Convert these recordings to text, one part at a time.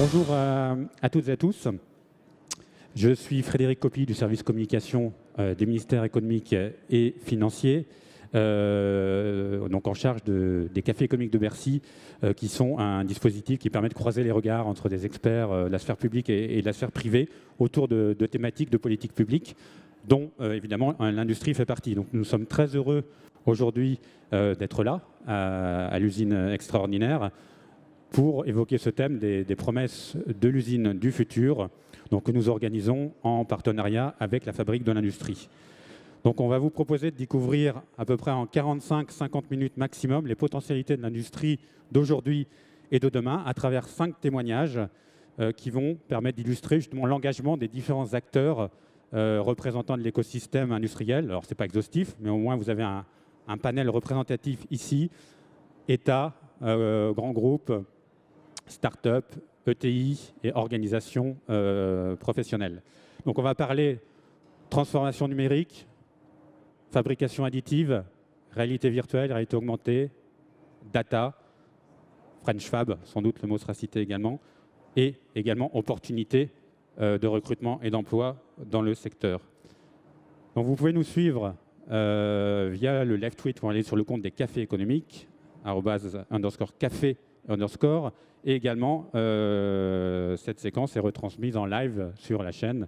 Bonjour à toutes et à tous. Je suis Frédéric Copy du service communication des ministères économiques et financiers, donc en charge des cafés économiques de Bercy, qui sont un dispositif qui permet de croiser les regards entre des experts de la sphère publique et de la sphère privée autour de thématiques de politique publique, dont évidemment l'industrie fait partie. Donc nous sommes très heureux aujourd'hui d'être là, à l'usine extraordinaire, pour évoquer ce thème des promesses de l'usine du futur, donc, que nous organisons en partenariat avec la Fabrique de l'Industrie. Donc on va vous proposer de découvrir à peu près en 45-50 minutes maximum les potentialités de l'industrie d'aujourd'hui et de demain à travers 5 témoignages qui vont permettre d'illustrer justement l'engagement des différents acteurs représentants de l'écosystème industriel. Alors ce n'est pas exhaustif, mais au moins vous avez un panel représentatif ici, État, grands groupes, start-up, ETI et organisations professionnelles. Donc on va parler transformation numérique, fabrication additive, réalité virtuelle, réalité augmentée, data, French Fab, sans doute le mot sera cité également, et également opportunités de recrutement et d'emploi dans le secteur. Donc vous pouvez nous suivre via le live tweet pour aller sur le compte des cafés économiques, @_café_, et également cette séquence est retransmise en live sur la chaîne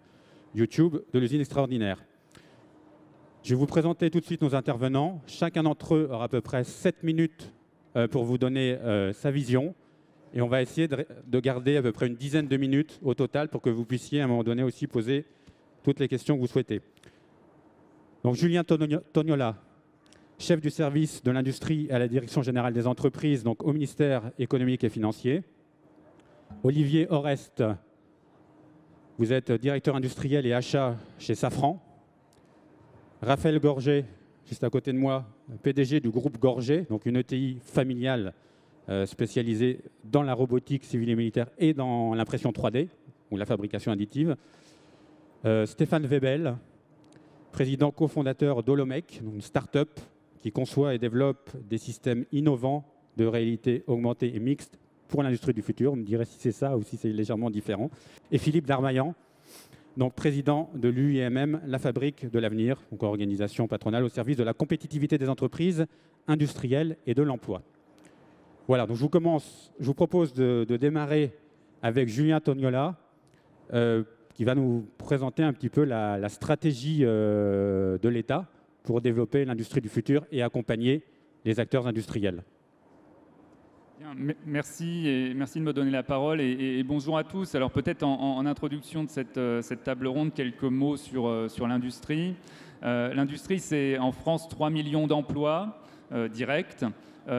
YouTube de l'usine extraordinaire. Je vais vous présenter tout de suite nos intervenants. Chacun d'entre eux aura à peu près 7 minutes pour vous donner sa vision. Et on va essayer de garder à peu près une dizaine de minutes au total pour que vous puissiez à un moment donné aussi poser toutes les questions que vous souhaitez. Donc Julien Tognola, chef du service de l'industrie à la Direction générale des entreprises, donc au ministère économique et financier. Olivier Oreste, vous êtes directeur industriel et achat chez Safran. Raphaël Gorget, juste à côté de moi, PDG du groupe Gorget, donc une ETI familiale spécialisée dans la robotique civile et militaire et dans l'impression 3D, ou la fabrication additive. Stéphane Webel, président cofondateur d'Holomec, une start-up qui conçoit et développe des systèmes innovants de réalité augmentée et mixte pour l'industrie du futur. On me dirait si c'est ça ou si c'est légèrement différent. Et Philippe Darmaillan, donc président de l'UIMM, la Fabrique de l'avenir, donc organisation patronale au service de la compétitivité des entreprises industrielles et de l'emploi. Voilà, donc je vous propose de démarrer avec Julien Tognola, qui va nous présenter un petit peu la stratégie de l'État pour développer l'industrie du futur et accompagner les acteurs industriels. Bien, merci de me donner la parole et bonjour à tous. Alors peut-être en introduction de cette table ronde, quelques mots sur l'industrie. L'industrie, c'est en France 3 millions d'emplois directs.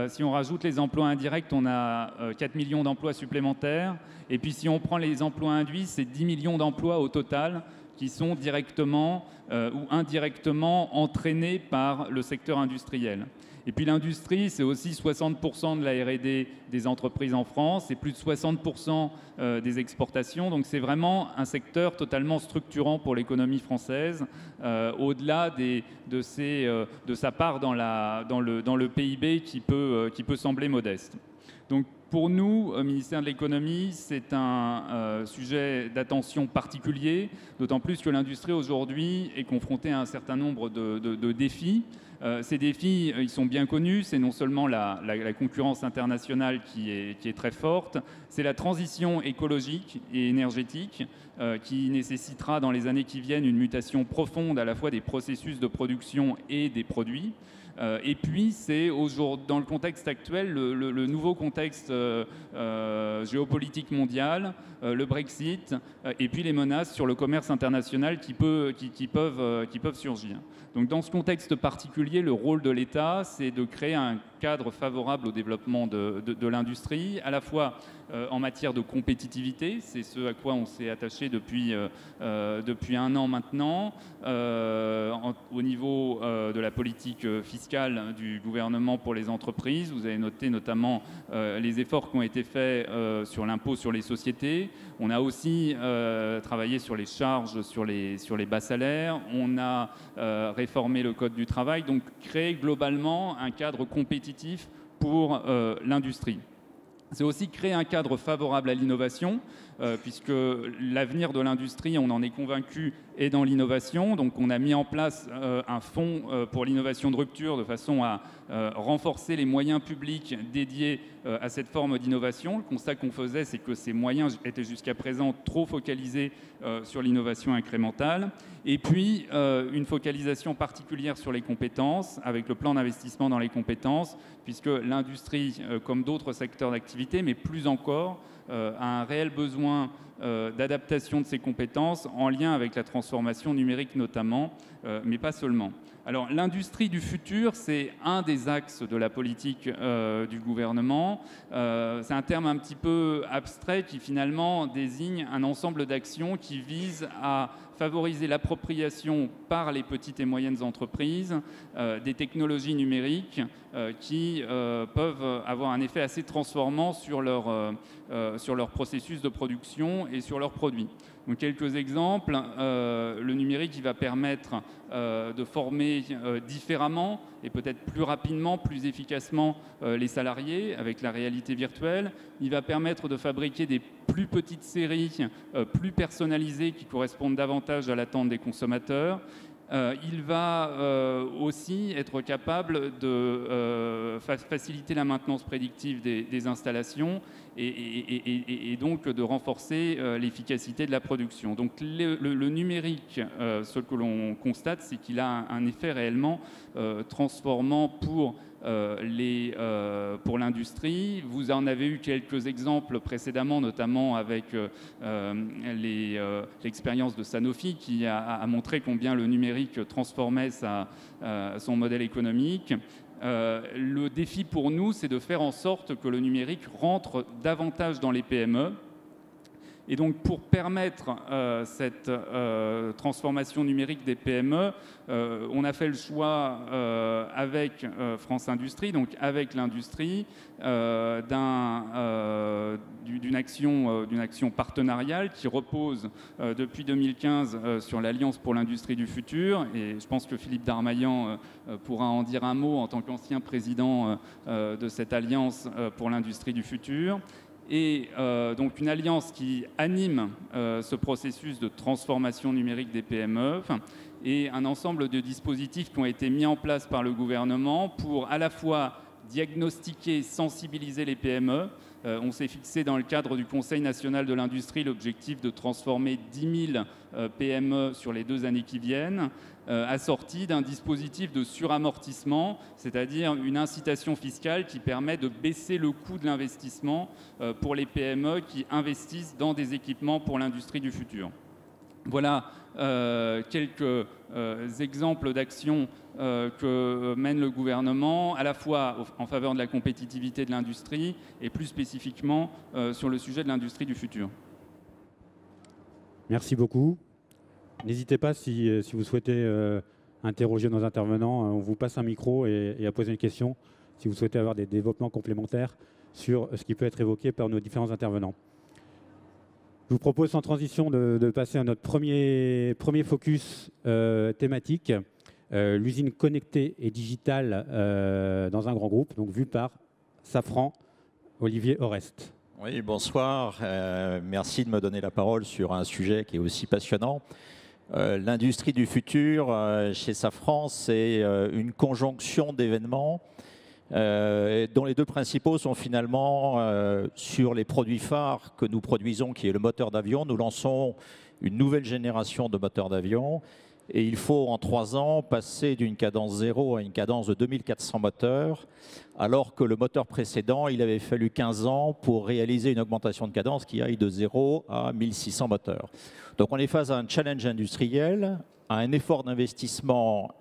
Si on rajoute les emplois indirects, on a 4 millions d'emplois supplémentaires. Et puis si on prend les emplois induits, c'est 10 millions d'emplois au total qui sont directement ou indirectement entraînés par le secteur industriel. Et puis l'industrie, c'est aussi 60% de la R&D des entreprises en France et plus de 60% des exportations. Donc c'est vraiment un secteur totalement structurant pour l'économie française, au-delà de sa part dans le PIB qui peut sembler modeste. Donc pour nous, au ministère de l'économie, c'est un sujet d'attention particulier, d'autant plus que l'industrie aujourd'hui est confrontée à un certain nombre de défis. Ces défis, ils sont bien connus. C'est non seulement la concurrence internationale qui est très forte, c'est la transition écologique et énergétique qui nécessitera dans les années qui viennent une mutation profonde à la fois des processus de production et des produits. Et puis, c'est dans le contexte actuel, le nouveau contexte géopolitique mondial, le Brexit, et puis les menaces sur le commerce international qui peuvent surgir. Donc, dans ce contexte particulier, le rôle de l'État, c'est de créer un cadre favorable au développement de l'industrie, à la fois en matière de compétitivité, c'est ce à quoi on s'est attaché depuis 1 an maintenant, au niveau de la politique fiscale du gouvernement pour les entreprises. Vous avez noté notamment les efforts qui ont été faits sur l'impôt sur les sociétés. On a aussi travaillé sur les charges, sur les bas salaires. On a réformé le Code du travail, donc créer globalement un cadre compétitif pour l'industrie. C'est aussi créer un cadre favorable à l'innovation, puisque l'avenir de l'industrie, on en est convaincu, est dans l'innovation. Donc on a mis en place un fonds pour l'innovation de rupture de façon à renforcer les moyens publics dédiés à cette forme d'innovation. Le constat qu'on faisait, c'est que ces moyens étaient jusqu'à présent trop focalisés sur l'innovation incrémentale. Et puis une focalisation particulière sur les compétences, avec le plan d'investissement dans les compétences, puisque l'industrie, comme d'autres secteurs d'activité, mais plus encore, a un réel besoin d'adaptation de ses compétences en lien avec la transformation numérique notamment, mais pas seulement. Alors l'industrie du futur, c'est un des axes de la politique du gouvernement. C'est un terme un petit peu abstrait qui finalement désigne un ensemble d'actions qui visent à favoriser l'appropriation par les petites et moyennes entreprises des technologies numériques qui peuvent avoir un effet assez transformant sur leur processus de production et sur leurs produits. Donc, quelques exemples. Le numérique qui va permettre de former différemment et peut-être plus rapidement, plus efficacement les salariés avec la réalité virtuelle. Il va permettre de fabriquer des plus petites séries, plus personnalisées qui correspondent davantage à l'attente des consommateurs. Il va aussi être capable de faciliter la maintenance prédictive des installations et donc de renforcer l'efficacité de la production. Donc le numérique, ce que l'on constate, c'est qu'il a un effet réellement transformant pour l'industrie. Vous en avez eu quelques exemples précédemment, notamment avec l'expérience de Sanofi qui a montré combien le numérique transformait son modèle économique. Le défi pour nous, c'est de faire en sorte que le numérique rentre davantage dans les PME. Et donc, pour permettre cette transformation numérique des PME, on a fait le choix avec France Industrie, donc avec l'industrie, d'une action partenariale qui repose depuis 2015 sur l'Alliance pour l'industrie du futur. Et je pense que Philippe Darmaillan pourra en dire un mot en tant qu'ancien président de cette Alliance pour l'industrie du futur. Et donc une alliance qui anime ce processus de transformation numérique des PME et un ensemble de dispositifs qui ont été mis en place par le gouvernement pour à la fois diagnostiquer, sensibiliser les PME. On s'est fixé dans le cadre du Conseil national de l'industrie l'objectif de transformer 10 000 PME sur les 2 années qui viennent, assorti d'un dispositif de suramortissement, c'est-à-dire une incitation fiscale qui permet de baisser le coût de l'investissement pour les PME qui investissent dans des équipements pour l'industrie du futur. Voilà quelques exemples d'actions que mène le gouvernement, à la fois en faveur de la compétitivité de l'industrie et plus spécifiquement sur le sujet de l'industrie du futur. Merci beaucoup. N'hésitez pas si vous souhaitez interroger nos intervenants, on vous passe un micro et à poser une question si vous souhaitez avoir des développements complémentaires sur ce qui peut être évoqué par nos différents intervenants. Je vous propose sans transition de passer à notre premier focus thématique, l'usine connectée et digitale dans un grand groupe, donc vu par Safran, Olivier Oreste. Oui, bonsoir. Merci de me donner la parole sur un sujet qui est aussi passionnant. L'industrie du futur chez Safran, c'est une conjonction d'événements dont les 2 principaux sont finalement sur les produits phares que nous produisons, qui est le moteur d'avion. Nous lançons une nouvelle génération de moteurs d'avion et il faut en 3 ans passer d'une cadence 0 à une cadence de 2400 moteurs, alors que le moteur précédent, il avait fallu 15 ans pour réaliser une augmentation de cadence qui aille de 0 à 1600 moteurs. Donc on est face à un challenge industriel, à un effort d'investissement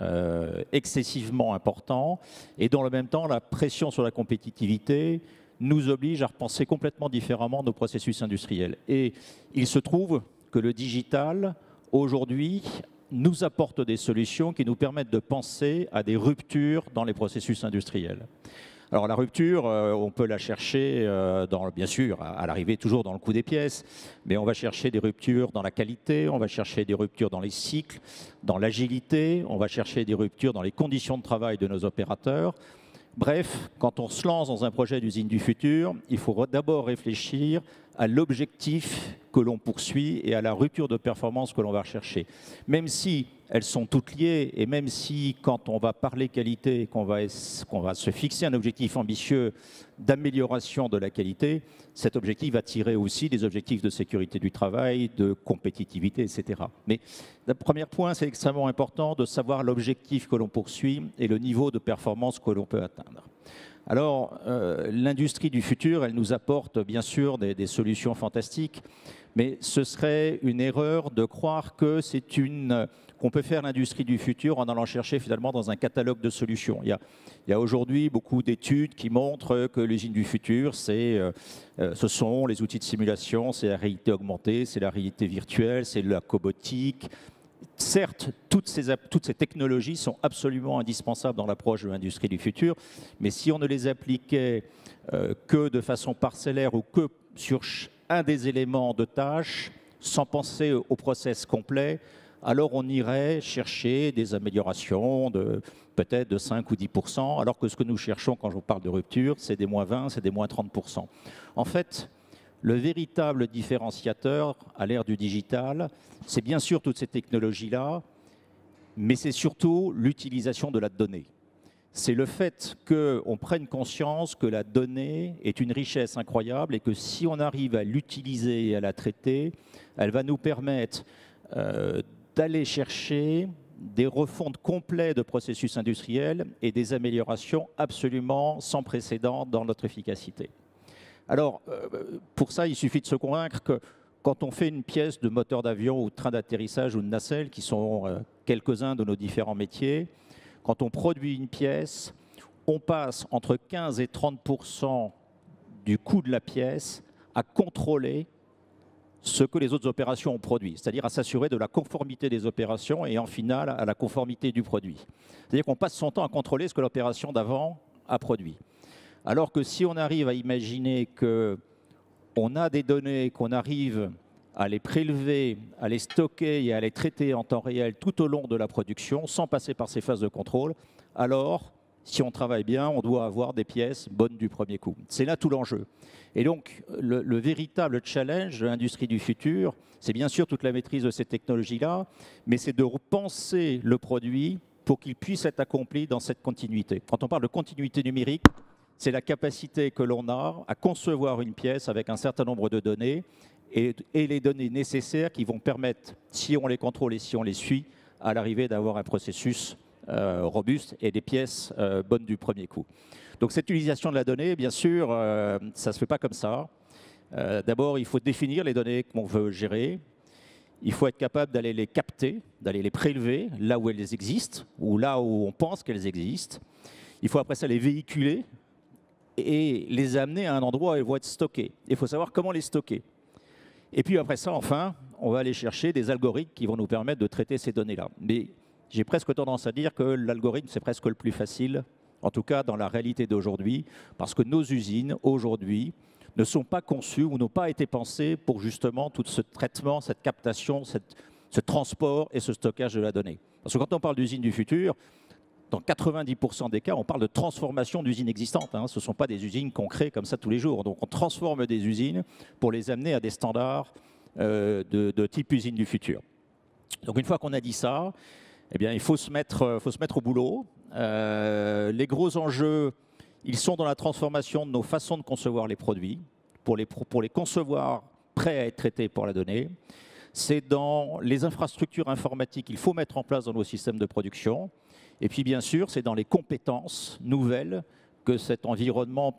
excessivement important et dans le même temps, la pression sur la compétitivité nous oblige à repenser complètement différemment nos processus industriels. Et il se trouve que le digital, aujourd'hui, nous apporte des solutions qui nous permettent de penser à des ruptures dans les processus industriels. Alors la rupture, on peut la chercher, bien sûr, à l'arrivée toujours dans le coût des pièces, mais on va chercher des ruptures dans la qualité, on va chercher des ruptures dans les cycles, dans l'agilité, on va chercher des ruptures dans les conditions de travail de nos opérateurs. Bref, quand on se lance dans un projet d'usine du futur, il faut d'abord réfléchir à l'objectif que l'on poursuit et à la rupture de performance que l'on va rechercher. Même si elles sont toutes liées et même si quand on va parler qualité, qu'on va se fixer un objectif ambitieux d'amélioration de la qualité, cet objectif va tirer aussi des objectifs de sécurité du travail, de compétitivité, etc. Mais le premier point, c'est extrêmement important de savoir l'objectif que l'on poursuit et le niveau de performance que l'on peut atteindre. Alors, l'industrie du futur, elle nous apporte bien sûr des solutions fantastiques, mais ce serait une erreur de croire que qu'on peut faire l'industrie du futur en allant chercher finalement dans un catalogue de solutions. Il y a aujourd'hui beaucoup d'études qui montrent que l'usine du futur, ce sont les outils de simulation, c'est la réalité augmentée, c'est la réalité virtuelle, c'est la cobotique. Certes, toutes ces technologies sont absolument indispensables dans l'approche de l'industrie du futur, mais si on ne les appliquait que de façon parcellaire ou que sur un des éléments de tâche, sans penser au process complet, alors on irait chercher des améliorations peut-être de 5 ou 10%, alors que ce que nous cherchons quand on parle de rupture, c'est des moins 20, c'est des moins 30%. En fait, le véritable différenciateur à l'ère du digital, c'est bien sûr toutes ces technologies-là, mais c'est surtout l'utilisation de la donnée. C'est le fait qu'on prenne conscience que la donnée est une richesse incroyable et que si on arrive à l'utiliser et à la traiter, elle va nous permettre d'aller chercher des refontes complets de processus industriels et des améliorations absolument sans précédent dans notre efficacité. Alors, pour ça, il suffit de se convaincre que quand on fait une pièce de moteur d'avion ou de train d'atterrissage ou de nacelle, qui sont quelques-uns de nos différents métiers, quand on produit une pièce, on passe entre 15 et 30% du coût de la pièce à contrôler ce que les autres opérations ont produit, c'est-à-dire à s'assurer de la conformité des opérations et en finale à la conformité du produit. C'est-à-dire qu'on passe son temps à contrôler ce que l'opération d'avant a produit. Alors que si on arrive à imaginer qu'on a des données, qu'on arrive à les prélever, à les stocker et à les traiter en temps réel tout au long de la production, sans passer par ces phases de contrôle, alors, si on travaille bien, on doit avoir des pièces bonnes du premier coup. C'est là tout l'enjeu. Et donc, le véritable challenge de l'industrie du futur, c'est bien sûr toute la maîtrise de ces technologies-là, mais c'est de repenser le produit pour qu'il puisse être accompli dans cette continuité. Quand on parle de continuité numérique, c'est la capacité que l'on a à concevoir une pièce avec un certain nombre de données et les données nécessaires qui vont permettre, si on les contrôle et si on les suit, à l'arrivée d'avoir un processus robuste et des pièces bonnes du premier coup. Donc cette utilisation de la donnée, bien sûr, ça ne se fait pas comme ça. D'abord, il faut définir les données qu'on veut gérer. Il faut être capable d'aller les capter, d'aller les prélever là où elles existent ou là où on pense qu'elles existent. Il faut après ça les véhiculer et les amener à un endroit où elles vont être stockées. Il faut savoir comment les stocker. Et puis après ça, enfin, on va aller chercher des algorithmes qui vont nous permettre de traiter ces données-là. Mais j'ai presque tendance à dire que l'algorithme, c'est presque le plus facile, en tout cas dans la réalité d'aujourd'hui, parce que nos usines, aujourd'hui, ne sont pas conçues ou n'ont pas été pensées pour justement tout ce traitement, cette captation, ce transport et ce stockage de la donnée. Parce que quand on parle d'usines du futur, dans 90% des cas, on parle de transformation d'usines existantes. Hein. Ce ne sont pas des usines qu'on crée comme ça tous les jours. Donc on transforme des usines pour les amener à des standards de type usine du futur. Donc une fois qu'on a dit ça, eh bien, il faut se mettre au boulot. Les gros enjeux, ils sont dans la transformation de nos façons de concevoir les produits, pour les concevoir prêts à être traités pour la donnée. C'est dans les infrastructures informatiques qu'il faut mettre en place dans nos systèmes de production. Et puis, bien sûr, c'est dans les compétences nouvelles que cet environnement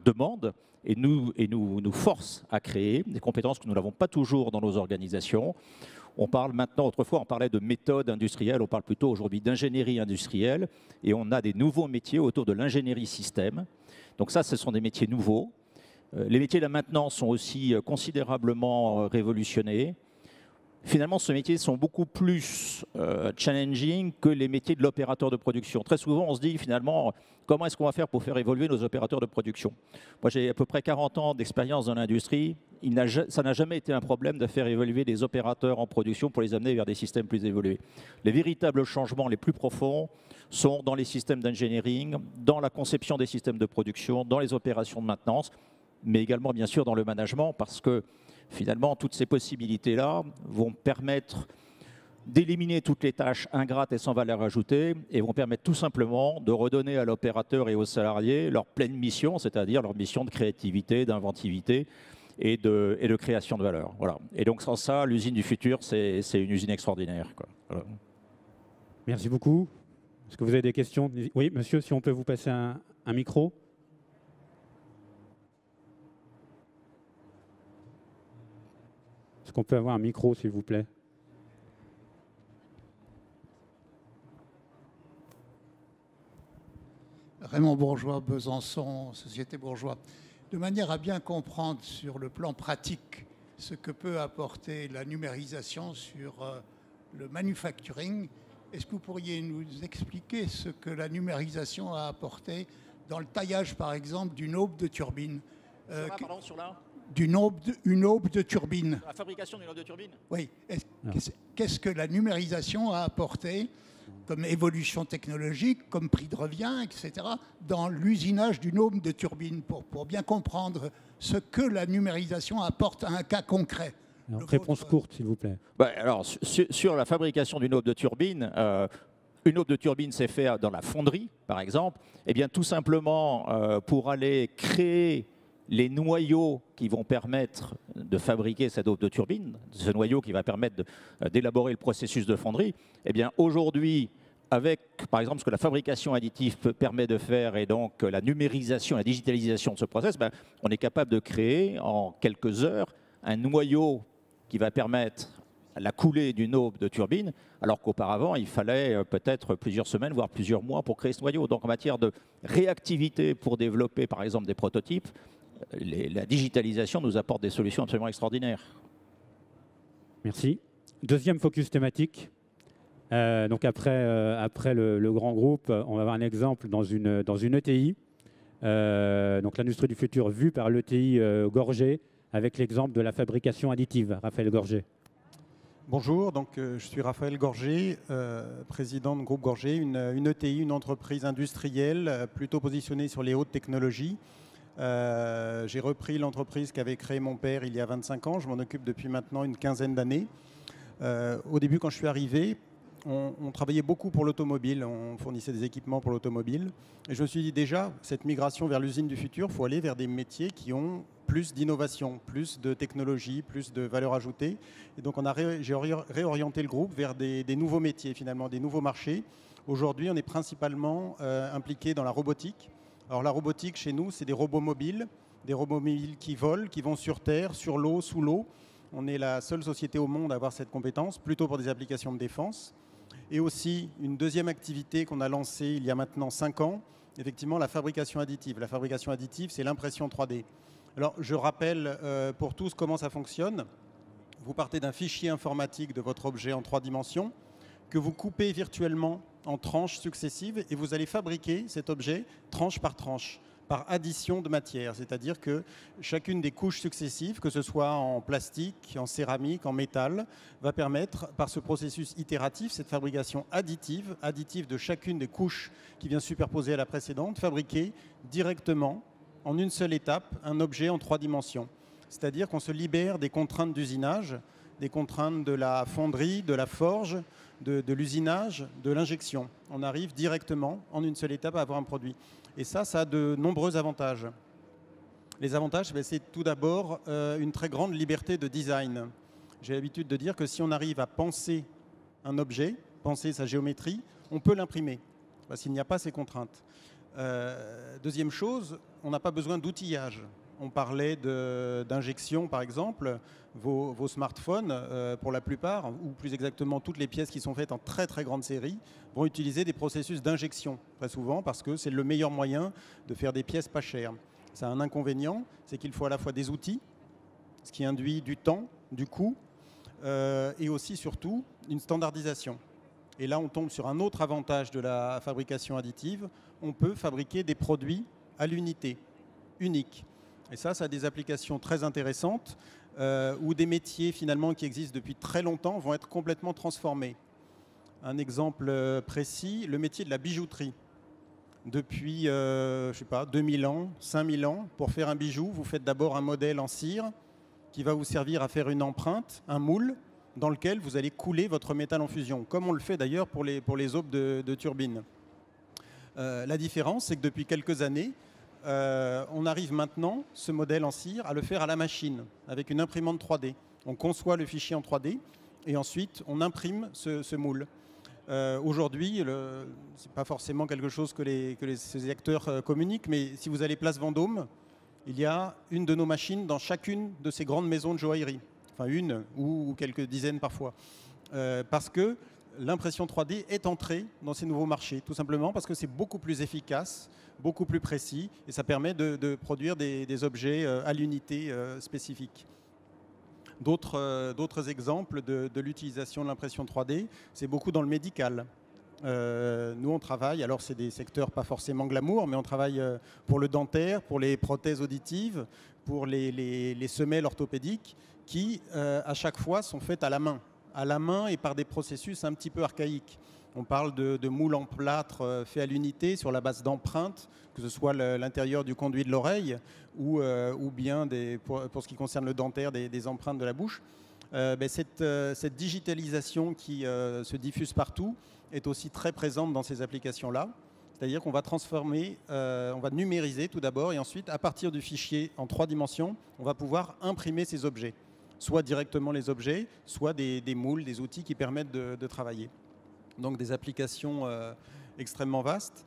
demande et nous force à créer, des compétences que nous n'avons pas toujours dans nos organisations. On parle maintenant, autrefois, on parlait de méthode industrielle, on parle plutôt aujourd'hui d'ingénierie industrielle, et on a des nouveaux métiers autour de l'ingénierie système. Donc ça, ce sont des métiers nouveaux. Les métiers de la maintenance sont aussi considérablement révolutionnés. finalement, ces métiers sont beaucoup plus challenging que les métiers de l'opérateur de production. Très souvent, on se dit finalement, comment est-ce qu'on va faire pour faire évoluer nos opérateurs de production? Moi, j'ai à peu près 40 ans d'expérience dans l'industrie. Ça n'a jamais été un problème de faire évoluer des opérateurs en production pour les amener vers des systèmes plus évolués. Les véritables changements les plus profonds sont dans les systèmes d'engineering, dans la conception des systèmes de production, dans les opérations de maintenance, mais également, bien sûr, dans le management, parce que finalement, toutes ces possibilités-là vont permettre d'éliminer toutes les tâches ingrates et sans valeur ajoutée et vont permettre tout simplement de redonner à l'opérateur et aux salariés leur pleine mission, c'est-à-dire leur mission de créativité, d'inventivité et de création de valeur. Voilà. Et donc sans ça, l'usine du futur, c'est une usine extraordinaire, quoi. Voilà. Merci beaucoup. Est-ce que vous avez des questions? Oui, monsieur, si on peut vous passer un micro. Est-ce qu'on peut avoir un micro, s'il vous plaît? Raymond Bourgeois, Besançon, Société Bourgeois. De manière à bien comprendre sur le plan pratique ce que peut apporter la numérisation sur le manufacturing, est-ce que vous pourriez nous expliquer ce que la numérisation a apporté dans le taillage, par exemple, d'une aube de turbine? Une aube de turbine. La fabrication d'une aube de turbine? Oui. Qu'est-ce que la numérisation a apporté comme évolution technologique, comme prix de revient, etc., dans l'usinage d'une aube de turbine, pour bien comprendre ce que la numérisation apporte à un cas concret? Alors, réponse courte, s'il vous plaît. Alors, sur la fabrication d'une aube de turbine, une aube de turbine s'est faite dans la fonderie, par exemple. Eh bien, tout simplement, pour aller créer les noyaux qui vont permettre de fabriquer cette aube de turbine, ce noyau qui va permettre d'élaborer le processus de fonderie, eh bien aujourd'hui, avec par exemple ce que la fabrication additive permet de faire et donc la numérisation, la digitalisation de ce process, on est capable de créer en quelques heures un noyau qui va permettre la coulée d'une aube de turbine, alors qu'auparavant, il fallait peut-être plusieurs semaines, voire plusieurs mois pour créer ce noyau. Donc en matière de réactivité pour développer par exemple des prototypes, la digitalisation nous apporte des solutions absolument extraordinaires. Merci. Deuxième focus thématique. Donc après le grand groupe, on va avoir un exemple dans une ETI. Donc l'industrie du futur vue par l'ETI Gorgé, avec l'exemple de la fabrication additive. Raphaël Gorgé. Bonjour, donc je suis Raphaël Gorgé, président de Groupe Gorgé, une ETI, une entreprise industrielle plutôt positionnée sur les hautes technologies. J'ai repris l'entreprise qu'avait créée mon père il y a 25 ans. Je m'en occupe depuis maintenant une quinzaine d'années. Au début, quand je suis arrivé, on travaillait beaucoup pour l'automobile. On fournissait des équipements pour l'automobile. Et je me suis dit déjà, cette migration vers l'usine du futur, il faut aller vers des métiers qui ont plus d'innovation, plus de technologie, plus de valeur ajoutée. Et donc j'ai réorienté le groupe vers des nouveaux métiers, finalement, des nouveaux marchés. Aujourd'hui, on est principalement impliqué dans la robotique. Alors la robotique chez nous, c'est des robots mobiles qui volent, qui vont sur terre, sur l'eau, sous l'eau. On est la seule société au monde à avoir cette compétence, plutôt pour des applications de défense. Et aussi une deuxième activité qu'on a lancée il y a maintenant 5 ans, effectivement la fabrication additive. La fabrication additive, c'est l'impression 3D. Alors je rappelle pour tous comment ça fonctionne. Vous partez d'un fichier informatique de votre objet en 3 dimensions que vous coupez virtuellement en tranches successives et vous allez fabriquer cet objet tranche par tranche, par addition de matière. C'est-à-dire que chacune des couches successives, que ce soit en plastique, en céramique, en métal, va permettre, par ce processus itératif, cette fabrication additive de chacune des couches qui vient superposer à la précédente, fabriquer directement, en une seule étape, un objet en 3 dimensions. C'est-à-dire qu'on se libère des contraintes d'usinage, des contraintes de la fonderie, de la forge, de l'usinage, de l'injection. On arrive directement, en une seule étape, à avoir un produit. Et ça a de nombreux avantages. Les avantages, c'est tout d'abord une très grande liberté de design. J'ai l'habitude de dire que si on arrive à penser un objet, penser sa géométrie, on peut l'imprimer, parce qu'il n'y a pas ces contraintes. Deuxième chose, on n'a pas besoin d'outillage. On parlait d'injection, par exemple. Vos smartphones, pour la plupart, ou plus exactement toutes les pièces qui sont faites en très très grande série, vont utiliser des processus d'injection, très souvent, parce que c'est le meilleur moyen de faire des pièces pas chères. Ça a un inconvénient, c'est qu'il faut à la fois des outils, ce qui induit du temps, du coût, et aussi surtout une standardisation. Et là, on tombe sur un autre avantage de la fabrication additive. On peut fabriquer des produits à l'unité, uniques. Et ça a des applications très intéressantes où des métiers finalement qui existent depuis très longtemps vont être complètement transformés. Un exemple précis, le métier de la bijouterie. Depuis, je sais pas, 2000 ans, 5000 ans, pour faire un bijou, vous faites d'abord un modèle en cire qui va vous servir à faire une empreinte, un moule, dans lequel vous allez couler votre métal en fusion, comme on le fait d'ailleurs pour les aubes de turbines. La différence, c'est que depuis quelques années, on arrive maintenant, ce modèle en cire, à le faire à la machine, avec une imprimante 3D. On conçoit le fichier en 3D et ensuite on imprime ce moule. Aujourd'hui, ce n'est pas forcément quelque chose que ces acteurs communiquent, mais si vous allez place Vendôme, il y a une de nos machines dans chacune de ces grandes maisons de joaillerie. Enfin une ou quelques dizaines parfois. Parce que l'impression 3D est entrée dans ces nouveaux marchés, tout simplement parce que c'est beaucoup plus efficace, beaucoup plus précis, et ça permet de produire des objets à l'unité spécifique. D'autres exemples de l'utilisation de l'impression 3D, c'est beaucoup dans le médical. Nous, on travaille, alors c'est des secteurs pas forcément glamour, mais on travaille pour le dentaire, pour les prothèses auditives, pour les semelles orthopédiques, qui, à chaque fois, sont faites à la main et par des processus un petit peu archaïques. On parle de moules en plâtre faits à l'unité sur la base d'empreintes, que ce soit l'intérieur du conduit de l'oreille ou bien, pour ce qui concerne le dentaire, des empreintes de la bouche. Cette digitalisation qui se diffuse partout est aussi très présente dans ces applications-là. C'est-à-dire qu'on va transformer, on va numériser tout d'abord, et ensuite, à partir du fichier en 3 dimensions, on va pouvoir imprimer ces objets. Soit directement les objets, soit des moules, des outils qui permettent de travailler. Donc des applications extrêmement vastes.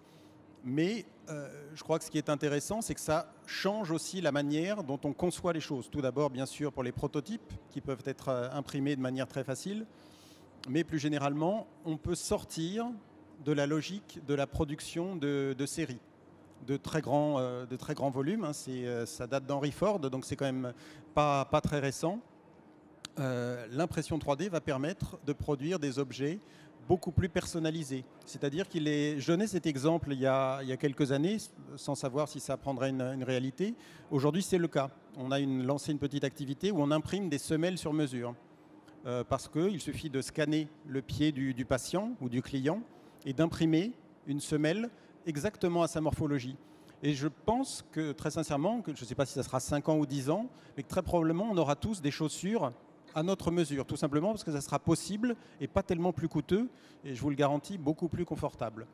Mais je crois que ce qui est intéressant, c'est que ça change aussi la manière dont on conçoit les choses. Tout d'abord, bien sûr, pour les prototypes, qui peuvent être imprimés de manière très facile. Mais plus généralement, on peut sortir de la logique de la production de séries, de très grands volumes. Hein. Ça date d'Henry Ford, donc c'est quand même pas très récent. L'impression 3D va permettre de produire des objets beaucoup plus personnalisés. C'est-à-dire je donnais cet exemple il y a quelques années, sans savoir si ça prendrait une réalité. Aujourd'hui, c'est le cas. On a lancé une petite activité où on imprime des semelles sur mesure. Parce qu'il suffit de scanner le pied du patient ou du client et d'imprimer une semelle exactement à sa morphologie. Et je pense que, très sincèrement, je ne sais pas si ça sera 5 ans ou 10 ans, mais que très probablement, on aura tous des chaussures à notre mesure, tout simplement parce que ça sera possible et pas tellement plus coûteux, et je vous le garantis, beaucoup plus confortable.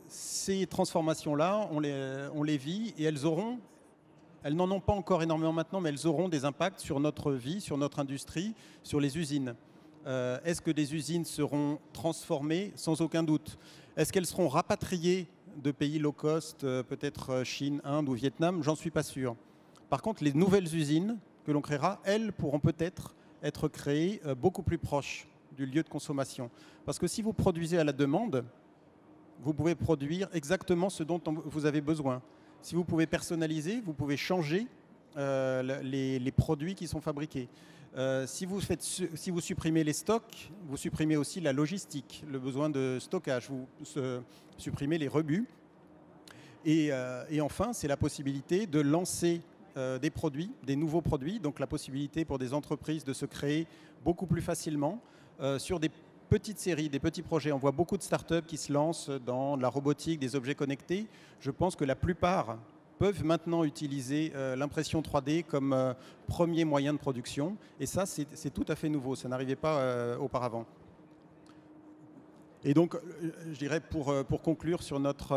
Ces transformations-là, on les vit, et elles n'en ont pas encore énormément maintenant, mais elles auront des impacts sur notre vie, sur notre industrie, sur les usines. Est-ce que des usines seront transformées? Sans aucun doute. Est-ce qu'elles seront rapatriées de pays low cost, peut-être Chine, Inde ou Vietnam? J'en suis pas sûr. Par contre, les nouvelles usines que l'on créera, elles pourront peut-être être créées beaucoup plus proches du lieu de consommation. Parce que si vous produisez à la demande, vous pouvez produire exactement ce dont vous avez besoin. Si vous pouvez personnaliser, vous pouvez changer les produits qui sont fabriqués. Si vous supprimez les stocks, vous supprimez aussi la logistique, le besoin de stockage, vous supprimez les rebuts. Et enfin, c'est la possibilité de lancer des produits, des nouveaux produits, donc la possibilité pour des entreprises de se créer beaucoup plus facilement sur des petites séries, des petits projets. On voit beaucoup de startups qui se lancent dans la robotique, des objets connectés. Je pense que la plupart peuvent maintenant utiliser l'impression 3D comme premier moyen de production. Et ça, c'est tout à fait nouveau. Ça n'arrivait pas auparavant. Et donc, je dirais pour conclure sur notre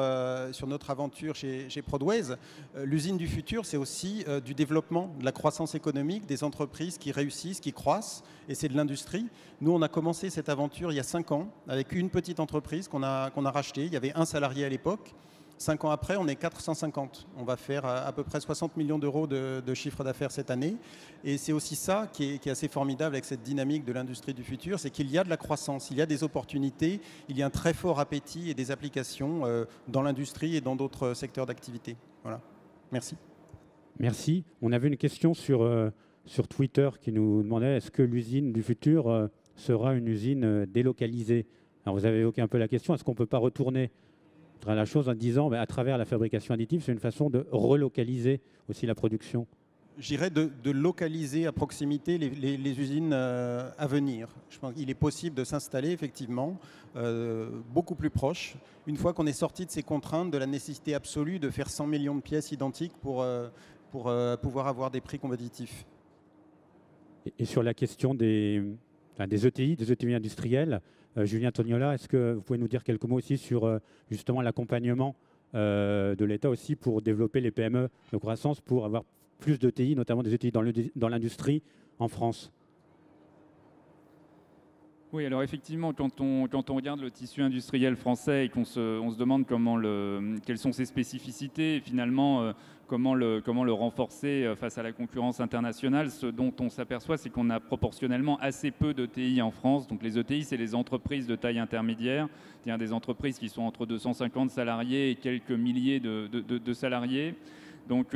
aventure chez Prodways, l'usine du futur, c'est aussi du développement, de la croissance économique, des entreprises qui réussissent, qui croissent, et c'est de l'industrie. Nous, on a commencé cette aventure il y a 5 ans avec une petite entreprise qu'on a rachetée. Il y avait un salarié à l'époque. 5 ans après, on est 450. On va faire à peu près 60 millions d'euros de chiffre d'affaires cette année. Et c'est aussi ça qui est assez formidable avec cette dynamique de l'industrie du futur, c'est qu'il y a de la croissance, il y a des opportunités, il y a un très fort appétit et des applications dans l'industrie et dans d'autres secteurs d'activité. Voilà. Merci. Merci. On avait une question sur sur Twitter qui nous demandait est-ce que l'usine du futur sera une usine délocalisée. Alors vous avez évoqué un peu la question, est-ce qu'on ne peut pas retourner la chose en disant à travers la fabrication additive, c'est une façon de relocaliser aussi la production? J'irais de localiser à proximité les usines à venir. Je pense qu'il est possible de s'installer effectivement beaucoup plus proche, une fois qu'on est sorti de ces contraintes, de la nécessité absolue de faire 100 millions de pièces identiques pour pouvoir avoir des prix compétitifs. Et sur la question des ETI, des ETI industriels, Julien Tognola, est-ce que vous pouvez nous dire quelques mots aussi sur justement l'accompagnement de l'État aussi pour développer les PME de croissance, pour avoir plus d'ETI, notamment des ETI dans l'industrie en France? Oui, alors effectivement, quand on regarde le tissu industriel français et qu'on se demande quelles sont ses spécificités et finalement comment le renforcer face à la concurrence internationale, ce dont on s'aperçoit, c'est qu'on a proportionnellement assez peu d'ETI en France. Donc les ETI, c'est les entreprises de taille intermédiaire, c'est-à-dire des entreprises qui sont entre 250 salariés et quelques milliers de salariés. Donc,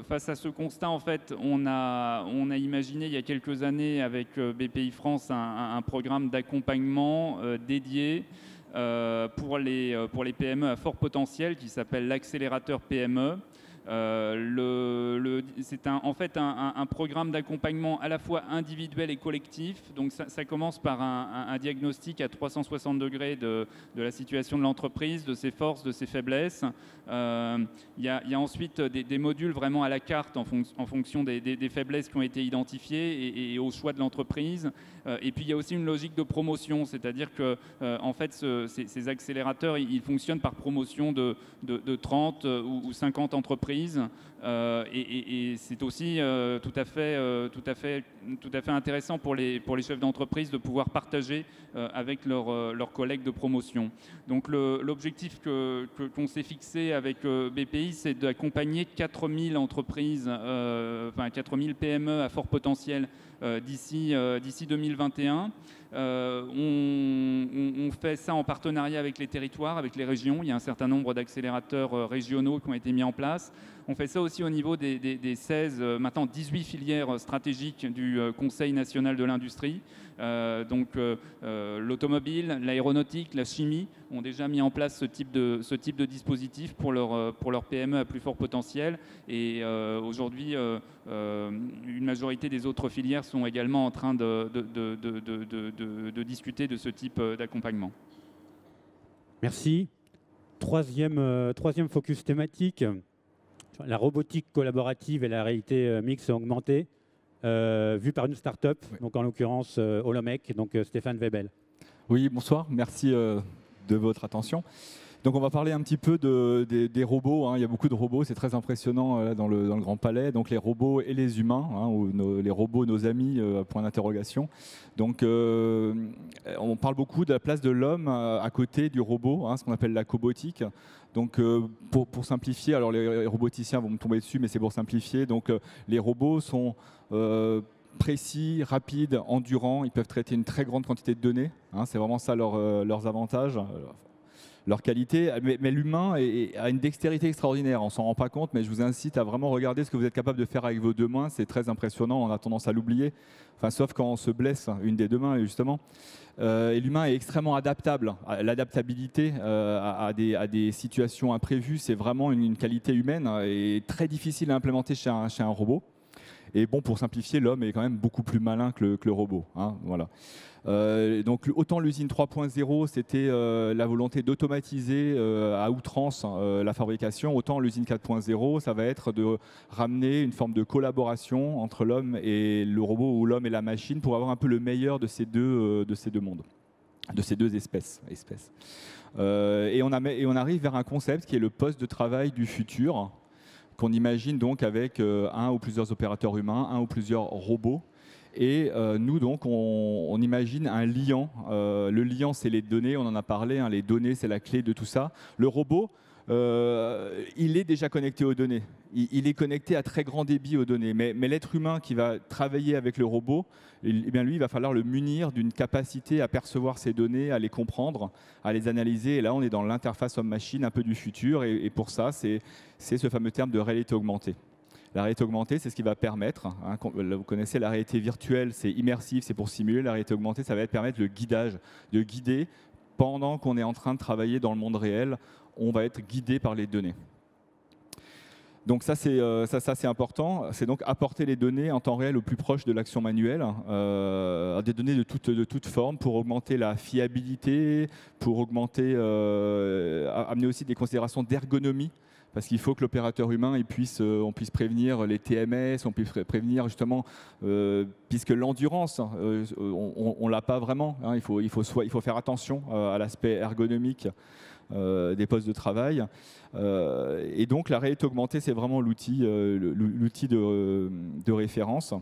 face à ce constat, en fait, on a imaginé il y a quelques années avec BPI France un programme d'accompagnement dédié pour les PME à fort potentiel qui s'appelle l'accélérateur PME. C'est en fait un programme d'accompagnement à la fois individuel et collectif. Donc ça commence par un diagnostic à 360 degrés de la situation de l'entreprise, de ses forces, de ses faiblesses. Il y a ensuite des modules vraiment à la carte en fonction des faiblesses qui ont été identifiées et au choix de l'entreprise. Et puis il y a aussi une logique de promotion, c'est-à-dire que en fait ces accélérateurs ils fonctionnent par promotion de 30 ou 50 entreprises. Et c'est aussi tout à fait intéressant pour les chefs d'entreprise de pouvoir partager avec leurs collègues de promotion. Donc l'objectif qu'on s'est fixé avec BPI, c'est d'accompagner 4000 entreprises, 4000 PME à fort potentiel d'ici 2021. On fait ça en partenariat avec les territoires, avec les régions. Il y a un certain nombre d'accélérateurs régionaux qui ont été mis en place. On fait ça aussi au niveau des 16, maintenant 18 filières stratégiques du Conseil national de l'industrie. Donc l'automobile, l'aéronautique, la chimie ont déjà mis en place ce type de dispositif pour leur PME à plus fort potentiel. Et aujourd'hui, une majorité des autres filières sont également en train de discuter de ce type d'accompagnement. Merci. Troisième focus thématique, la robotique collaborative et la réalité mixte et augmentée, vue par une start-up, oui. Donc en l'occurrence Holomec, donc Stéphane Webel. Oui, bonsoir, merci de votre attention. Donc on va parler un petit peu des robots, hein. Il y a beaucoup de robots, c'est très impressionnant dans le Grand Palais. Donc les robots et les humains, hein, ou les robots, nos amis, point d'interrogation. Donc on parle beaucoup de la place de l'homme à côté du robot, hein, ce qu'on appelle la cobotique. Donc pour simplifier, alors les roboticiens vont me tomber dessus, mais c'est pour simplifier. Donc les robots sont précis, rapides, endurants, ils peuvent traiter une très grande quantité de données, hein, c'est vraiment ça leurs avantages. Leur qualité, mais l'humain a une dextérité extraordinaire, on ne s'en rend pas compte, mais je vous incite à vraiment regarder ce que vous êtes capable de faire avec vos deux mains, c'est très impressionnant, on a tendance à l'oublier, enfin, sauf quand on se blesse une des deux mains justement. Et l'humain est extrêmement adaptable, l'adaptabilité à des situations imprévues, c'est vraiment une qualité humaine et très difficile à implémenter chez un robot. Et bon, pour simplifier, l'homme est quand même beaucoup plus malin que le robot, hein, voilà. Donc autant l'usine 3.0 c'était la volonté d'automatiser à outrance la fabrication, autant l'usine 4.0 ça va être de ramener une forme de collaboration entre l'homme et le robot ou l'homme et la machine pour avoir un peu le meilleur de ces deux mondes, de ces deux espèces. Et on arrive vers un concept qui est le poste de travail du futur qu'on imagine donc avec un ou plusieurs opérateurs humains, un ou plusieurs robots. Et nous, donc, on imagine un liant. Le liant, c'est les données, on en a parlé, hein, les données, c'est la clé de tout ça. Le robot, il est déjà connecté aux données. Il est connecté à très grand débit aux données. Mais l'être humain qui va travailler avec le robot, eh bien, lui, il va falloir le munir d'une capacité à percevoir ces données, à les comprendre, à les analyser. Et là, on est dans l'interface homme-machine un peu du futur. Et pour ça, c'est ce fameux terme de réalité augmentée. La réalité augmentée, c'est ce qui va permettre, hein, vous connaissez la réalité virtuelle, c'est immersif, c'est pour simuler. La réalité augmentée, ça va permettre le guidage, de guider pendant qu'on est en train de travailler dans le monde réel. On va être guidé par les données. Donc ça c'est important, c'est donc apporter les données en temps réel au plus proche de l'action manuelle, des données de toute forme pour augmenter la fiabilité, pour augmenter, amener aussi des considérations d'ergonomie, parce qu'il faut que l'opérateur humain on puisse prévenir les TMS, on puisse prévenir justement, puisque l'endurance, on l'a pas vraiment, hein, il faut faire attention à l'aspect ergonomique des postes de travail. Et donc la réalité augmentée, c'est vraiment l'outil de référence.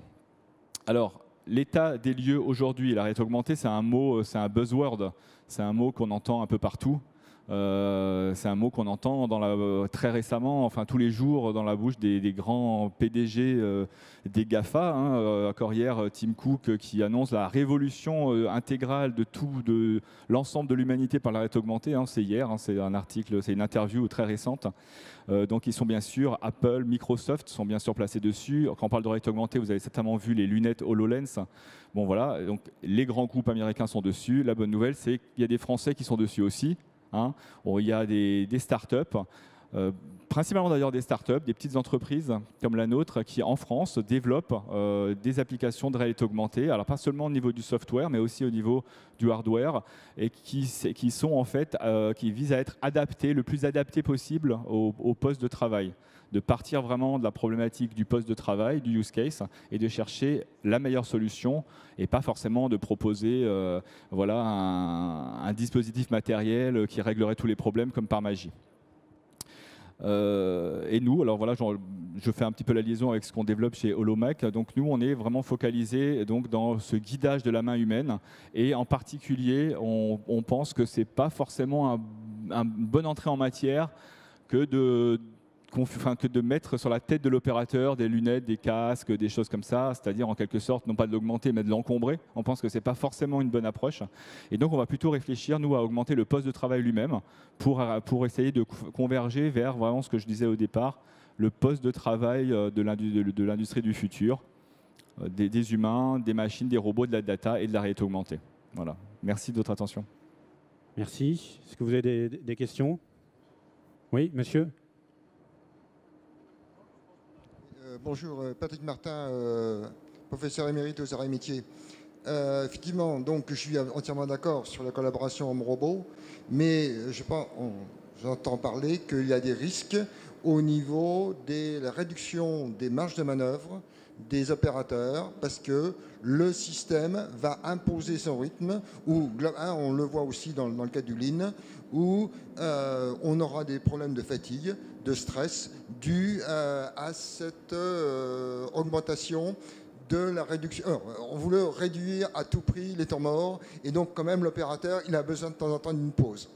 Alors, l'état des lieux aujourd'hui, la réalité augmentée, c'est un mot, c'est un buzzword, c'est un mot qu'on entend un peu partout. C'est un mot qu'on entend très récemment, enfin tous les jours, dans la bouche des grands PDG des GAFA. Encore hier, Tim Cook qui annonce la révolution intégrale de l'ensemble de l'humanité par la réalité augmentée. C'est hier, c'est un article, c'est une interview très récente. Donc ils sont bien sûr, Apple, Microsoft sont bien sûr placés dessus. Quand on parle de réalité augmentée, vous avez certainement vu les lunettes HoloLens. Bon voilà, donc les grands groupes américains sont dessus. La bonne nouvelle, c'est qu'il y a des Français qui sont dessus aussi. Il y a des startups, principalement d'ailleurs des startups, des petites entreprises comme la nôtre qui en France développent des applications de réalité augmentée, alors pas seulement au niveau du software mais aussi au niveau du hardware, et qui sont en fait, qui visent à être adaptées, le plus adapté possible au poste de travail, de partir vraiment de la problématique du poste de travail, du use case, et de chercher la meilleure solution et pas forcément de proposer un dispositif matériel qui réglerait tous les problèmes comme par magie. Et nous, alors voilà, je fais un petit peu la liaison avec ce qu'on développe chez Holomac. Donc nous, on est vraiment focalisé donc dans ce guidage de la main humaine, et en particulier, on pense que c'est pas forcément une bonne entrée en matière que de mettre sur la tête de l'opérateur des lunettes, des casques, des choses comme ça, c'est-à-dire en quelque sorte, non pas de l'augmenter, mais de l'encombrer. On pense que ce n'est pas forcément une bonne approche. Et donc, on va plutôt réfléchir, nous, à augmenter le poste de travail lui-même pour essayer de converger vers vraiment ce que je disais au départ, le poste de travail de l'industrie du futur, des humains, des machines, des robots, de la data et de la réalité augmentée. Voilà. Merci de votre attention. Merci. Est-ce que vous avez des questions? Oui, monsieur? Bonjour, Patrick Martin, professeur émérite aux arts et métiers. Effectivement, donc, je suis entièrement d'accord sur la collaboration homme-robot, mais j'entends parler qu'il y a des risques au niveau de la réduction des marges de manœuvre des opérateurs, parce que le système va imposer son rythme, ou on le voit aussi dans le cas du Lean, où on aura des problèmes de fatigue, de stress, dus à cette augmentation de la réduction. On voulait réduire à tout prix les temps morts, et donc quand même l'opérateur, il a besoin de temps en temps d'une pause.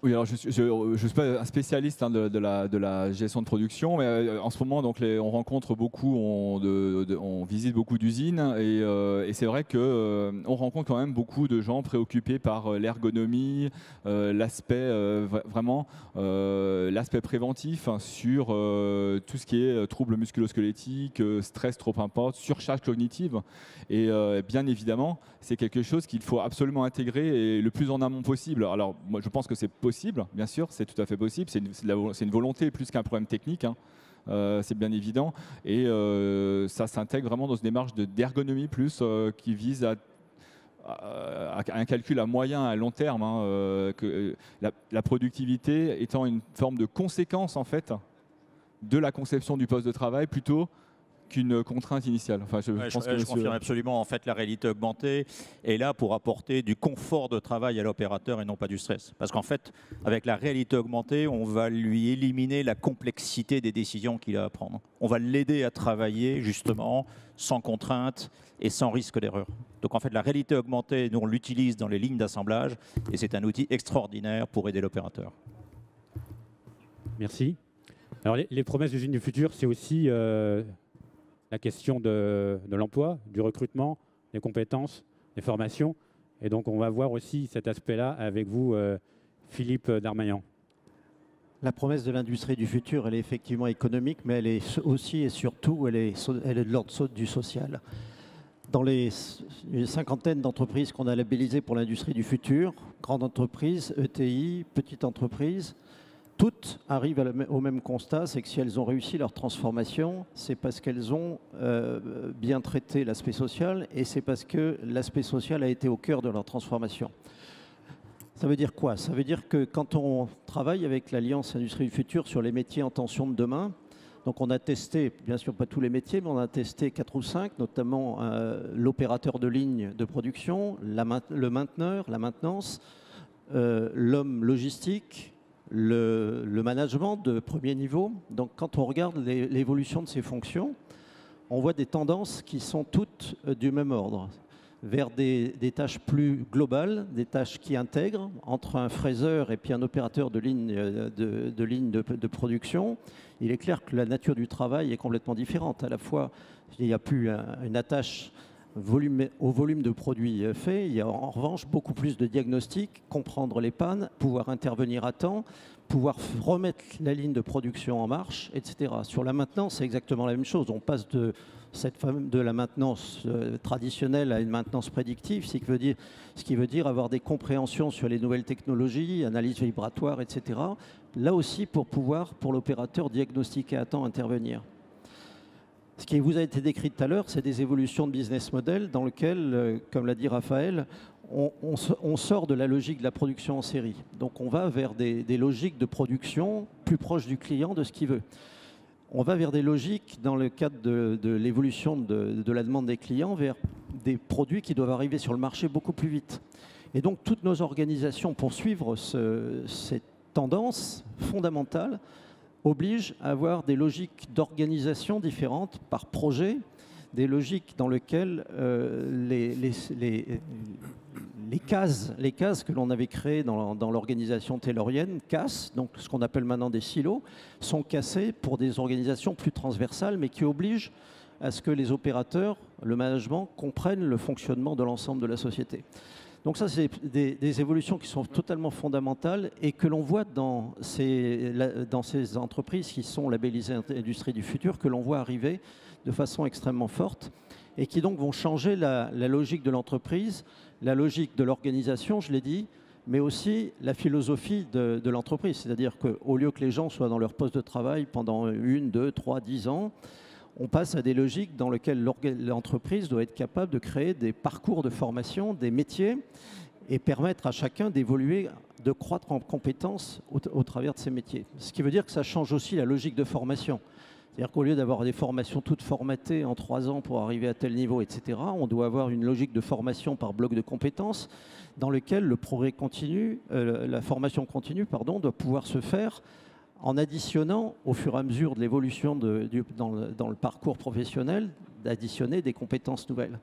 Oui, alors je suis pas un spécialiste de la gestion de production, mais en ce moment, donc, on rencontre beaucoup, on visite beaucoup d'usines, et c'est vrai qu'on rencontre quand même beaucoup de gens préoccupés par l'ergonomie, l'aspect l'aspect préventif sur tout ce qui est troubles musculo-squelettiques, stress trop important, surcharge cognitive. Et bien évidemment, c'est quelque chose qu'il faut absolument intégrer et le plus en amont possible. Alors, moi, je pense que c'est possible, bien sûr, c'est tout à fait possible. C'est une volonté plus qu'un problème technique, c'est bien évident. Et ça s'intègre vraiment dans une démarche d'ergonomie plus qui vise à un calcul à moyen, à long terme, que la productivité étant une forme de conséquence en fait de la conception du poste de travail plutôt qu'une contrainte initiale. Enfin, je confirme absolument. En fait, la réalité augmentée est là pour apporter du confort de travail à l'opérateur et non pas du stress. Parce qu'en fait, avec la réalité augmentée, on va lui éliminer la complexité des décisions qu'il a à prendre. On va l'aider à travailler justement sans contrainte et sans risque d'erreur. Donc en fait, la réalité augmentée, nous on l'utilise dans les lignes d'assemblage et c'est un outil extraordinaire pour aider l'opérateur. Merci. Alors les promesses d'usines du futur, c'est aussi la question de l'emploi, du recrutement, des compétences, des formations. Et donc, on va voir aussi cet aspect-là avec vous, Philippe Darmaillan. La promesse de l'industrie du futur, elle est effectivement économique, mais elle est aussi et surtout, elle est de l'ordre du social. Dans une cinquantaine d'entreprises qu'on a labellisées pour l'industrie du futur, grandes entreprises, ETI, petites entreprises, toutes arrivent au même constat, c'est que si elles ont réussi leur transformation, c'est parce qu'elles ont bien traité l'aspect social et c'est parce que l'aspect social a été au cœur de leur transformation. Ça veut dire quoi? Ça veut dire que quand on travaille avec l'Alliance Industrie du Futur sur les métiers en tension de demain, donc on a testé, bien sûr pas tous les métiers, mais on a testé 4 ou 5, notamment l'opérateur de ligne de production, le mainteneur, la maintenance, l'homme logistique, le management de premier niveau. Donc quand on regarde l'évolution de ces fonctions, on voit des tendances qui sont toutes du même ordre, vers des tâches plus globales, des tâches qui intègrent entre un fraiseur et puis un opérateur de ligne de production. Il est clair que la nature du travail est complètement différente. À la fois, il n'y a plus une attache au volume de produits faits, il y a en revanche beaucoup plus de diagnostic, comprendre les pannes, pouvoir intervenir à temps, pouvoir remettre la ligne de production en marche, etc. Sur la maintenance, c'est exactement la même chose. On passe de la maintenance traditionnelle à une maintenance prédictive, ce qui veut dire avoir des compréhensions sur les nouvelles technologies, analyse vibratoire, etc. Là aussi, pour pouvoir, pour l'opérateur, diagnostiquer à temps, intervenir. Ce qui vous a été décrit tout à l'heure, c'est des évolutions de business model dans lesquelles, comme l'a dit Raphaël, on sort de la logique de la production en série. Donc on va vers des logiques de production plus proches du client, de ce qu'il veut. On va vers des logiques, dans le cadre de l'évolution de la demande des clients, vers des produits qui doivent arriver sur le marché beaucoup plus vite. Et donc toutes nos organisations, pour suivre cette tendance fondamentale, obligent à avoir des logiques d'organisation différentes par projet, des logiques dans lesquelles les cases que l'on avait créées dans l'organisation taylorienne cassent, donc ce qu'on appelle maintenant des silos, sont cassés pour des organisations plus transversales, mais qui obligent à ce que les opérateurs, le management, comprennent le fonctionnement de l'ensemble de la société. Donc ça, c'est des évolutions qui sont totalement fondamentales et que l'on voit dans ces entreprises qui sont labellisées Industrie du Futur, que l'on voit arriver de façon extrêmement forte et qui donc vont changer la logique de l'entreprise, la logique de l'organisation, je l'ai dit, mais aussi la philosophie de l'entreprise. C'est-à-dire qu'au lieu que les gens soient dans leur poste de travail pendant 1, 2, 3, 10 ans, on passe à des logiques dans lesquelles l'entreprise doit être capable de créer des parcours de formation, des métiers, et permettre à chacun d'évoluer, de croître en compétences au travers de ces métiers. Ce qui veut dire que ça change aussi la logique de formation. C'est-à-dire qu'au lieu d'avoir des formations toutes formatées en 3 ans pour arriver à tel niveau, etc., on doit avoir une logique de formation par bloc de compétences dans lequel le progrès continu, la formation continue, doit pouvoir se faire en additionnant, au fur et à mesure de l'évolution dans le parcours professionnel, d'additionner des compétences nouvelles.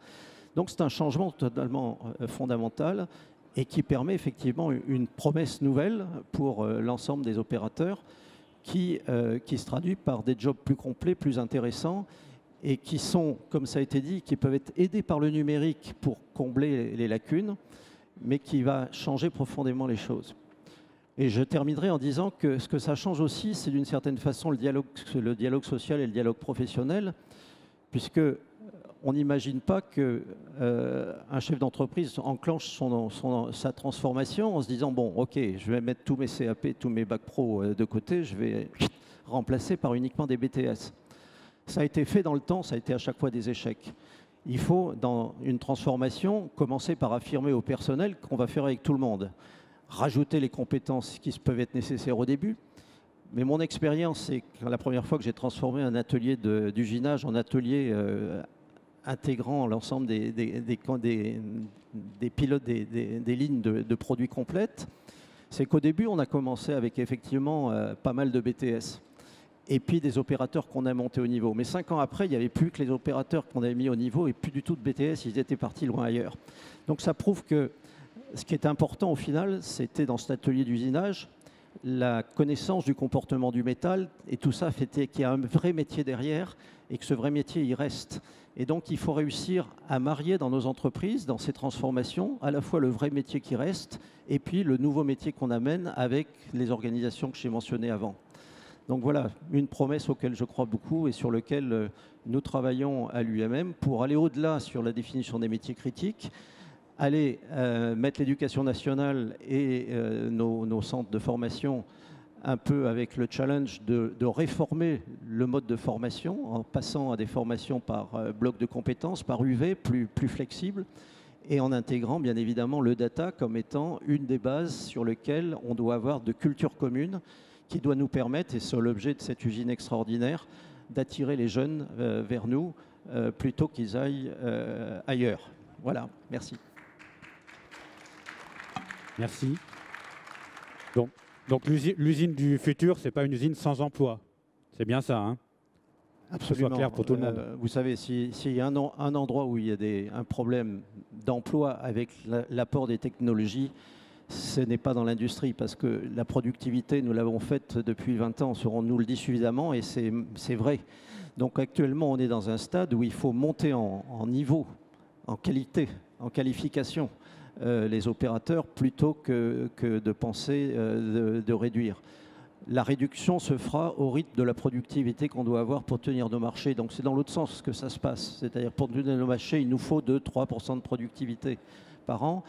Donc c'est un changement totalement fondamental et qui permet effectivement une promesse nouvelle pour l'ensemble des opérateurs qui se traduit par des jobs plus complets, plus intéressants et qui sont, comme ça a été dit, qui peuvent être aidés par le numérique pour combler les lacunes, mais qui va changer profondément les choses. Et je terminerai en disant que ce que ça change aussi, c'est d'une certaine façon le dialogue social et le dialogue professionnel, puisque on n'imagine pas qu'un chef d'entreprise enclenche sa transformation en se disant « bon, ok, je vais mettre tous mes CAP, tous mes bacs pro de côté, je vais remplacer par uniquement des BTS ». Ça a été fait dans le temps, ça a été à chaque fois des échecs. Il faut, dans une transformation, commencer par affirmer au personnel qu'on va faire avec tout le monde. Rajouter les compétences qui peuvent être nécessaires au début. Mais mon expérience, c'est que la première fois que j'ai transformé un atelier d'usinage en atelier intégrant l'ensemble des pilotes des lignes de produits complètes, c'est qu'au début, on a commencé avec effectivement pas mal de BTS. Et puis des opérateurs qu'on a montés au niveau. Mais 5 ans après, il n'y avait plus que les opérateurs qu'on avait mis au niveau et plus du tout de BTS, ils étaient partis loin ailleurs. Donc ça prouve que ce qui est important au final, c'était dans cet atelier d'usinage, la connaissance du comportement du métal et tout ça fait qu'il y a un vrai métier derrière et que ce vrai métier y reste. Et donc, il faut réussir à marier dans nos entreprises, dans ces transformations, à la fois le vrai métier qui reste et puis le nouveau métier qu'on amène avec les organisations que j'ai mentionnées avant. Donc voilà, une promesse auquel je crois beaucoup et sur laquelle nous travaillons à l'UMM pour aller au-delà sur la définition des métiers critiques, aller mettre l'éducation nationale et nos centres de formation un peu avec le challenge de réformer le mode de formation en passant à des formations par bloc de compétences, par UV, plus flexible, et en intégrant bien évidemment le data comme étant une des bases sur lesquelles on doit avoir de culture commune qui doit nous permettre, et c'est l'objet de cette usine extraordinaire, d'attirer les jeunes vers nous plutôt qu'ils aillent ailleurs. Voilà, merci. Merci. Donc l'usine du futur, ce n'est pas une usine sans emploi. C'est bien ça, hein? Absolument. Que ce soit clair pour tout le monde. Vous savez, s'il y a un endroit où il y a un problème d'emploi avec l'apport des technologies, ce n'est pas dans l'industrie, parce que la productivité, nous l'avons faite depuis 20 ans, on nous le dit suffisamment, et c'est vrai. Donc actuellement, on est dans un stade où il faut monter en niveau, en qualité, en qualification. Les opérateurs plutôt que de penser de réduire. La réduction se fera au rythme de la productivité qu'on doit avoir pour tenir nos marchés. Donc c'est dans l'autre sens que ça se passe. C'est-à-dire pour tenir nos marchés, il nous faut 2-3% de productivité par an.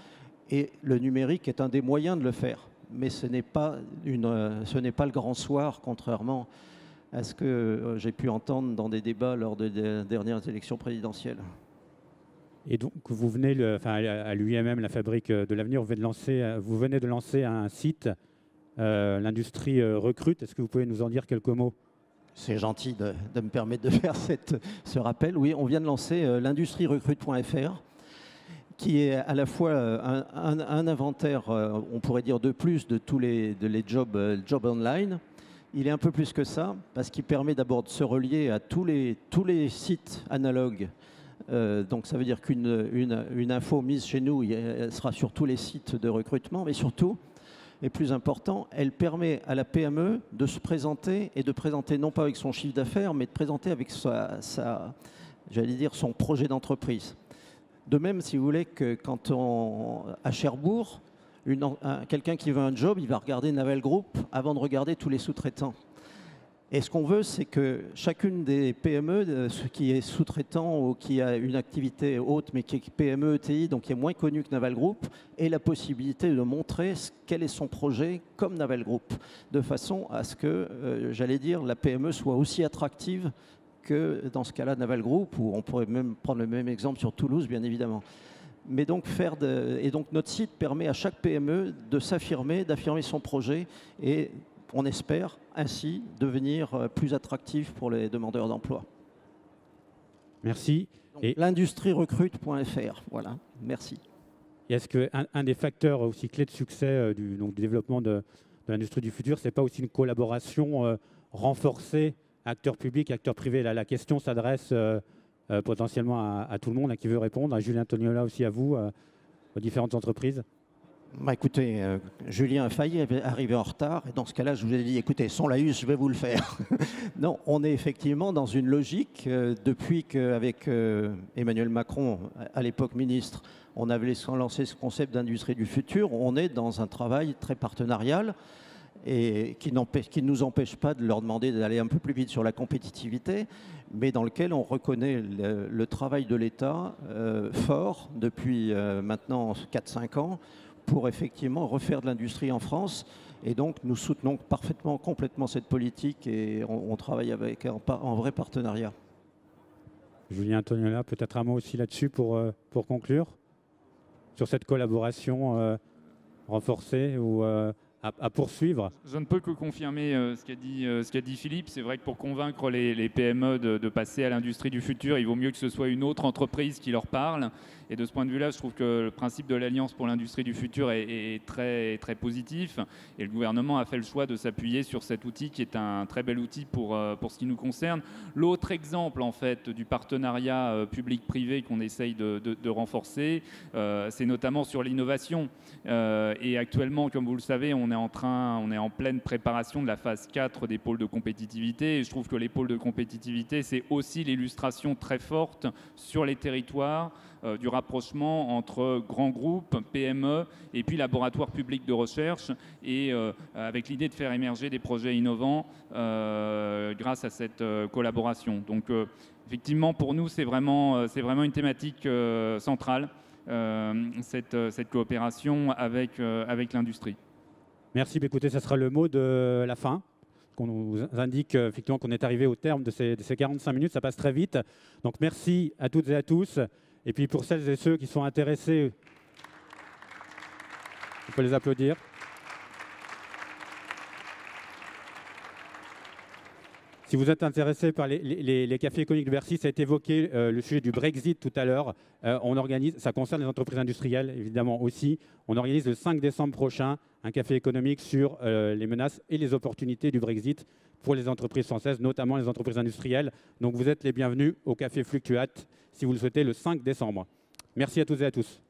Et le numérique est un des moyens de le faire. Mais ce n'est pas le grand soir, contrairement à ce que j'ai pu entendre dans des débats lors des dernières élections présidentielles. Et donc, vous venez, à l'UMM, la fabrique de l'avenir, vous venez de lancer un site, l'industrie recrute. Est-ce que vous pouvez nous en dire quelques mots? C'est gentil de me permettre de faire ce rappel. Oui, on vient de lancer l'industrie-recrute.fr, qui est à la fois un inventaire, on pourrait dire de plus, de tous les jobs online. Il est un peu plus que ça, parce qu'il permet d'abord de se relier à tous les sites analogues. Donc ça veut dire qu'une info mise chez nous, elle sera sur tous les sites de recrutement, mais surtout, et plus important, elle permet à la PME de se présenter, et de présenter non pas avec son chiffre d'affaires, mais de présenter avec j'allais dire, son projet d'entreprise. De même, si vous voulez, que quand à Cherbourg, quelqu'un qui veut un job, il va regarder Naval Group avant de regarder tous les sous-traitants. Et ce qu'on veut, c'est que chacune des PME, ce qui est sous-traitant ou qui a une activité haute, mais qui est PME, ETI, donc qui est moins connu que Naval Group, ait la possibilité de montrer quel est son projet comme Naval Group, de façon à ce que, j'allais dire, la PME soit aussi attractive que dans ce cas-là Naval Group, où on pourrait même prendre le même exemple sur Toulouse, bien évidemment. Mais donc notre site permet à chaque PME de s'affirmer, d'affirmer son projet et on espère ainsi devenir plus attractif pour les demandeurs d'emploi. Merci. L'industrie-recrute.fr, voilà, merci. Et est-ce qu'un des facteurs aussi clés de succès du développement de l'industrie du futur, ce n'est pas aussi une collaboration renforcée, acteurs publics, acteurs privés? Là, la question s'adresse potentiellement à tout le monde, à qui veut répondre, à Julien Tognola aussi, à vous, aux différentes entreprises. Bah écoutez, Julien a failli arriver en retard, et dans ce cas-là, je vous ai dit, écoutez, sans laïus, je vais vous le faire. Non, on est effectivement dans une logique, depuis qu'avec Emmanuel Macron, à l'époque ministre, on avait lancé ce concept d'industrie du futur, on est dans un travail très partenarial, et qui ne nous empêche pas de leur demander d'aller un peu plus vite sur la compétitivité, mais dans lequel on reconnaît le travail de l'État fort depuis maintenant 4-5 ans, pour effectivement refaire de l'industrie en France. Et donc, nous soutenons parfaitement, complètement cette politique et on travaille avec en vrai partenariat. Julien Tognola, peut-être un mot aussi là-dessus pour conclure, sur cette collaboration renforcée ou à poursuivre. Je ne peux que confirmer ce qu'a dit Philippe. C'est vrai que pour convaincre les PME de passer à l'industrie du futur, il vaut mieux que ce soit une autre entreprise qui leur parle. Et de ce point de vue-là, je trouve que le principe de l'Alliance pour l'industrie du futur est très, très positif. Et le gouvernement a fait le choix de s'appuyer sur cet outil qui est un très bel outil pour ce qui nous concerne. L'autre exemple, en fait, du partenariat public-privé qu'on essaye de renforcer, c'est notamment sur l'innovation. Et actuellement, comme vous le savez, on on est en pleine préparation de la phase 4 des pôles de compétitivité. Et je trouve que les pôles de compétitivité, c'est aussi l'illustration très forte sur les territoires du rapprochement entre grands groupes, PME et puis laboratoires publics de recherche, et avec l'idée de faire émerger des projets innovants grâce à cette collaboration. Donc effectivement, pour nous, c'est vraiment une thématique centrale, cette coopération avec l'industrie. Merci. Écoutez, ça sera le mot de la fin. On nous indique effectivement qu'on est arrivé au terme de ces 45 minutes. Ça passe très vite. Donc merci à toutes et à tous. Et puis pour celles et ceux qui sont intéressés, on peut les applaudir. Si vous êtes intéressé par les cafés économiques de Bercy, ça a été évoqué le sujet du Brexit tout à l'heure. On organise, ça concerne les entreprises industrielles évidemment aussi. On organise le 5 décembre prochain un café économique sur les menaces et les opportunités du Brexit pour les entreprises françaises, notamment les entreprises industrielles. Donc vous êtes les bienvenus au café Fluctuate si vous le souhaitez le 5 décembre. Merci à toutes et à tous.